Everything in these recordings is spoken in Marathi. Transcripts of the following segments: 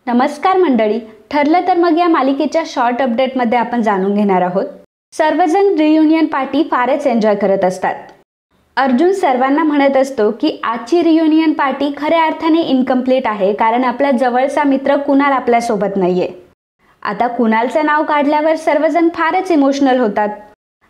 नमस्कार मंडळी, ठरलं तर मग या मालिकेच्या शॉर्ट अपडेटमध्ये आपण जाणून घेणार आहोत. सर्वजण रियुनियन पार्टी फारच एन्जॉय करत असतात. अर्जुन सर्वांना म्हणत असतो की आजची रियुनियन पार्टी खऱ्या अर्थाने इनकम्प्लीट आहे, कारण आपला जवळचा मित्र कुणाल आपल्यासोबत नाहीये. आता कुणालचं नाव काढल्यावर सर्वजण फारच इमोशनल होतात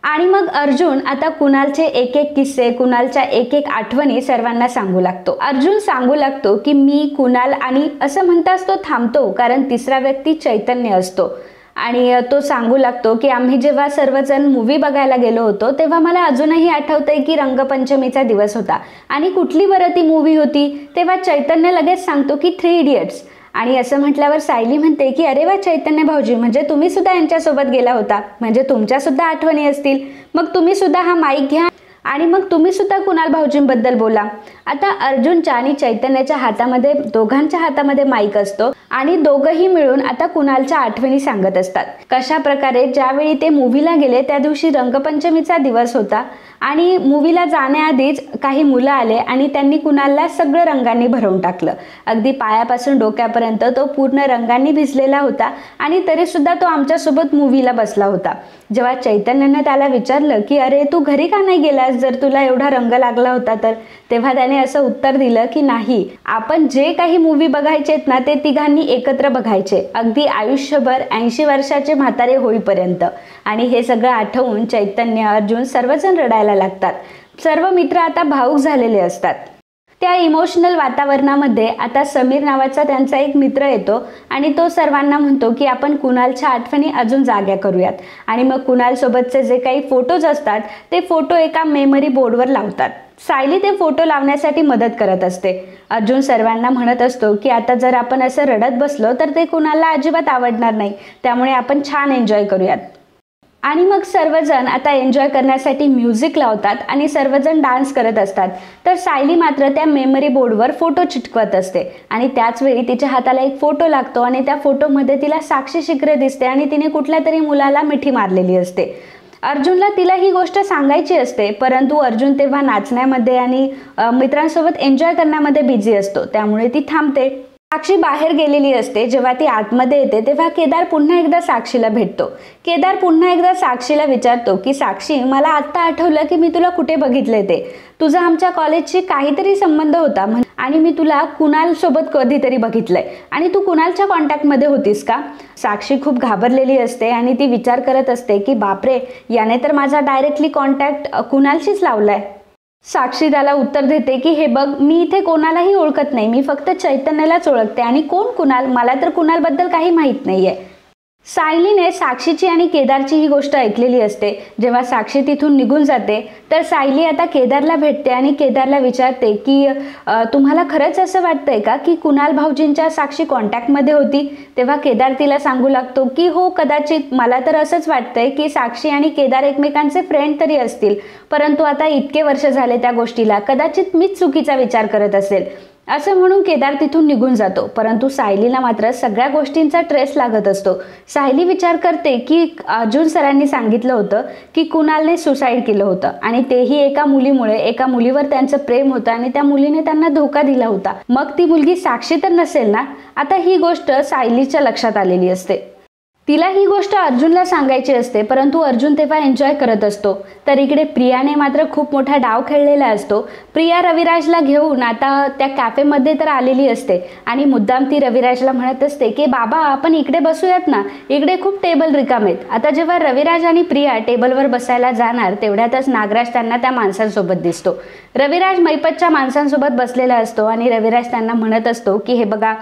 आणि मग अर्जुन आता कुणालचे एक एक किस्से, कुणालच्या एक एक आठवणी सर्वांना सांगू लागतो. अर्जुन सांगू लागतो की मी, कुणाल आणि असं म्हणताच तो थांबतो, कारण तिसरा व्यक्ती चैतन्य असतो. आणि तो सांगू लागतो की आम्ही जेव्हा सर्वजण मूवी बघायला गेलो होतो तेव्हा मला अजूनही आठवतंय की रंगपंचमीचा दिवस होता आणि कुठली बरं ती मूवी होती. तेव्हा चैतन्य लगेच सांगतो की 3 इडियट्स. आणि असं म्हटल्यावर सायली म्हणते की अरे वा चैतन्य भाऊजी, म्हणजे तुम्ही सुद्धा यांच्यासोबत गेला होता, म्हणजे तुमच्या सुद्धा आठवणी असतील. मग तुम्ही सुद्धा हा माईक घ्या आणि मग तुम्ही सुद्धा कुणाल भाऊजींबद्दल बोला. आता अर्जुनच्या आणि चैतन्याच्या हातामध्ये, दोघांच्या हातामध्ये माईक असतो आणि दोघंही मिळून आता कुणालच्या आठवणी सांगत असतात. कशा प्रकारे ज्यावेळी ते मूवीला गेले त्या दिवशी रंगपंचमीचा दिवस होता आणि मूवीला जाण्याआधीच काही मुलं आले आणि त्यांनी कुणालला सगळं रंगांनी भरवून टाकलं. अगदी पायापासून डोक्यापर्यंत तो पूर्ण रंगांनी भिजलेला होता आणि तरी सुद्धा तो आमच्यासोबत मूवीला बसला होता. जेव्हा चैतन्यानं त्याला विचारलं की अरे तू घरी का नाही गेलास जर तुला एवढा रंग लागला होता तर, तेव्हा त्याने असं उत्तर दिलं की नाही, आपण जे काही मूवी बघायचे ना ते तिघांनी एकत्र बघायचे, अगदी आयुष्यभर 80 वर्षाचे म्हातारे होईपर्यंत. आणि हे सगळं आठवून चैतन्य, अर्जुन सर्वजण रडायला लागतात. सर्व मित्र आता भावुक झालेले असतात. त्या इमोशनल वातावरणामध्ये आता समीर नावाचा त्यांचा एक मित्र येतो आणि तो सर्वांना म्हणतो की आपण कुणालच्या आठवणी अजून जाग्या करूयात. आणि मग कुणाल सोबतचे जे काही फोटोज असतात ते फोटो एका मेमरी बोर्डवर लावतात. सायली ते फोटो लावण्यासाठी मदत करत असते. अर्जुन सर्वांना म्हणत असतो की आता जर आपण असं रडत बसलो तर ते कुणालला अजिबात आवडणार नाही, त्यामुळे आपण छान एन्जॉय करूयात. आणि मग सर्वजण आता एन्जॉय करण्यासाठी म्युझिक लावतात आणि सर्वजण डान्स करत असतात. तर सायली मात्र त्या मेमरी बोर्डवर फोटो चिटकवत असते आणि त्याच वेळी तिच्या हाताला एक फोटो लागतो आणि त्या फोटोमध्ये तिला साक्षी शिकरे दिसते आणि तिने कुठल्या तरी मुलाला मिठी मारलेली असते. अर्जुनला तिला ही गोष्ट सांगायची असते, परंतु अर्जुन तेव्हा नाचण्यामध्ये आणि मित्रांसोबत एन्जॉय करण्यामध्ये बिझी असतो, त्यामुळे ती थांबते. साक्षी बाहेर गेलेली असते. जेव्हा ती आतमध्ये येते तेव्हा केदार पुन्हा एकदा साक्षीला भेटतो. केदार पुन्हा एकदा साक्षीला विचारतो की साक्षी, मला आत्ता आठवलं की मी तुला कुठे बघितले ते. तुझा आमच्या कॉलेजशी काहीतरी संबंध होता आणि मी तुला कुणाल सोबत कधीतरी बघितलंय आणि तू कुणालच्या कॉन्टॅक्टमध्ये होतीस का? साक्षी खूप घाबरलेली असते आणि ती विचार करत असते की बापरे, याने तर माझा डायरेक्टली कॉन्टॅक्ट कुणालशीच लावलाय. साक्षी त्याला उत्तर देते की हे बघ, मी इथे कोणालाही ओळखत नाही, मी फक्त चैतन्यालाच ओळखते आणि कोण कुणाल, मला तर कुणालबद्दल काही माहीत नाहीये. सायलीने साक्षीची आणि केदारची ही गोष्ट ऐकलेली असते. जेव्हा साक्षी तिथून निघून जाते तर सायली आता केदारला भेटते आणि केदारला विचारते की तुम्हाला खरंच असं वाटतंय का की कुणाल भाऊजींच्या साक्षी कॉन्टॅक्टमध्ये होती? तेव्हा केदार तिला सांगू लागतो की हो, कदाचित मला तर असंच वाटतंय की साक्षी आणि केदार एकमेकांचे फ्रेंड तरी असतील, परंतु आता इतके वर्ष झाले त्या गोष्टीला, कदाचित मीच चुकीचा विचार करत असेल. असं म्हणून केदार तिथून निघून जातो. परंतु सायलीला मात्र सगळ्या गोष्टींचा ट्रेस लागत असतो. सायली विचार करते की अर्जुन सरांनी सांगितलं होतं की कुणालने सुसाईड केलं होतं आणि तेही एका मुलीमुळे. एका मुलीवर त्यांचं प्रेम होतं आणि त्या मुलीने त्यांना धोका दिला होता. मग ती मुलगी साक्षी तर नसेल ना? आता ही गोष्ट सायलीच्या लक्षात आलेली असते. तिला ही गोष्ट अर्जुनला सांगायची असते, परंतु अर्जुन तेव्हा एन्जॉय करत असतो. तर इकडे प्रियाने मात्र खूप मोठा डाव खेळलेला असतो. प्रिया रविराजला घेऊन आता त्या कॅफेमध्ये तर आलेली असते आणि मुद्दाम ती रविराजला म्हणत असते की बाबा, आपण इकडे बसूयात ना, इकडे खूप टेबल रिकामेत. आता जेव्हा रविराज आणि प्रिया टेबलवर बसायला जाणार तेवढ्यातच नागराज त्यांना त्या माणसांसोबत दिसतो. रविराज मैपतच्या माणसांसोबत बसलेला असतो आणि रविराज त्यांना म्हणत असतो की हे बघा,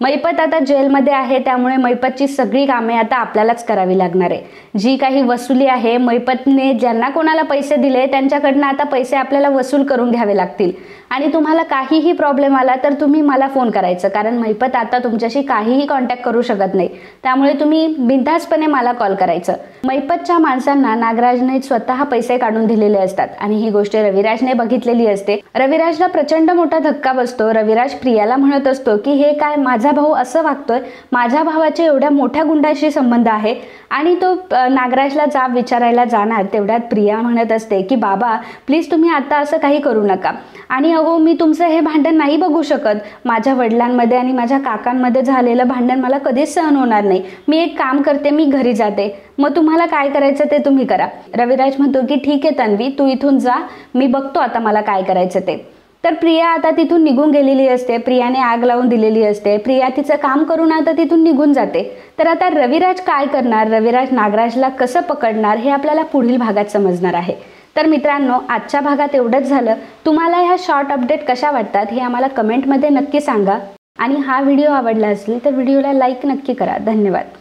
मैपत आता जेलमध्ये आहे, त्यामुळे मैपतची सगळी कामे आता आपल्यालाच करावी लागणार आहे. जी काही वसुली आहे, मैपतने ज्यांना कोणाला पैसे दिले त्यांच्याकडनं आता पैसे आपल्याला वसूल करून घ्यावे लागतील. आणि तुम्हाला काहीही प्रॉब्लेम आला तर तुम्ही मला फोन करायचं, कारण मैपत आता तुमच्याशी काहीही कॉन्टॅक्ट करू शकत नाही, त्यामुळे तुम्ही बिनधास्तपणे मला कॉल करायचं. मैपतच्या माणसांना नागराजने स्वतः पैसे काढून दिलेले असतात आणि ही गोष्ट रविराजने बघितलेली असते. रविराजला प्रचंड मोठा धक्का बसतो. रविराज प्रियाला म्हणत असतो की हे काय, माझा भाऊ असं वागतोय, माझ्या भावाचे एवढ्या मोठ्या गुंडाशी संबंध आहे. आणि तो नागराजला जाब विचारायला जाणार तेवढ्यात प्रिया म्हणत असते की बाबा प्लीज तुम्ही आता असं काही करू नका. आणि हो मी तुमचं हे भांडण नाही बघू शकत, माझ्या वडिलांमध्ये आणि माझ्या काकांमध्ये झालेलं भांडण मला कधीच सहन होणार नाही, मी एक काम करते, मी घरी जाते, मग तुम्हाला काय करायचं ते तुम्ही करा. रविराज म्हणतो की ठीक आहे तन्वी, तू इथून जा, मी बघतो आता मला काय करायचं ते. तर प्रिया आता तिथून निघून गेलेली असते, प्रियाने आग लावून दिलेली असते, प्रिया तिचं काम करून आता तिथून निघून जाते. तर आता रविराज काय करणार, रविराज नागराजला कसं पकडणार हे आपल्याला पुढील भागात समजणार आहे. तर मित्रांनो, आजच्या भागात एवढंच झालं. तुम्हाला ह्या शॉर्ट अपडेट कशा वाटतात हे आम्हाला कमेंटमध्ये नक्की सांगा आणि हा व्हिडिओ आवडला असेल तर व्हिडिओला लाईक नक्की करा. धन्यवाद.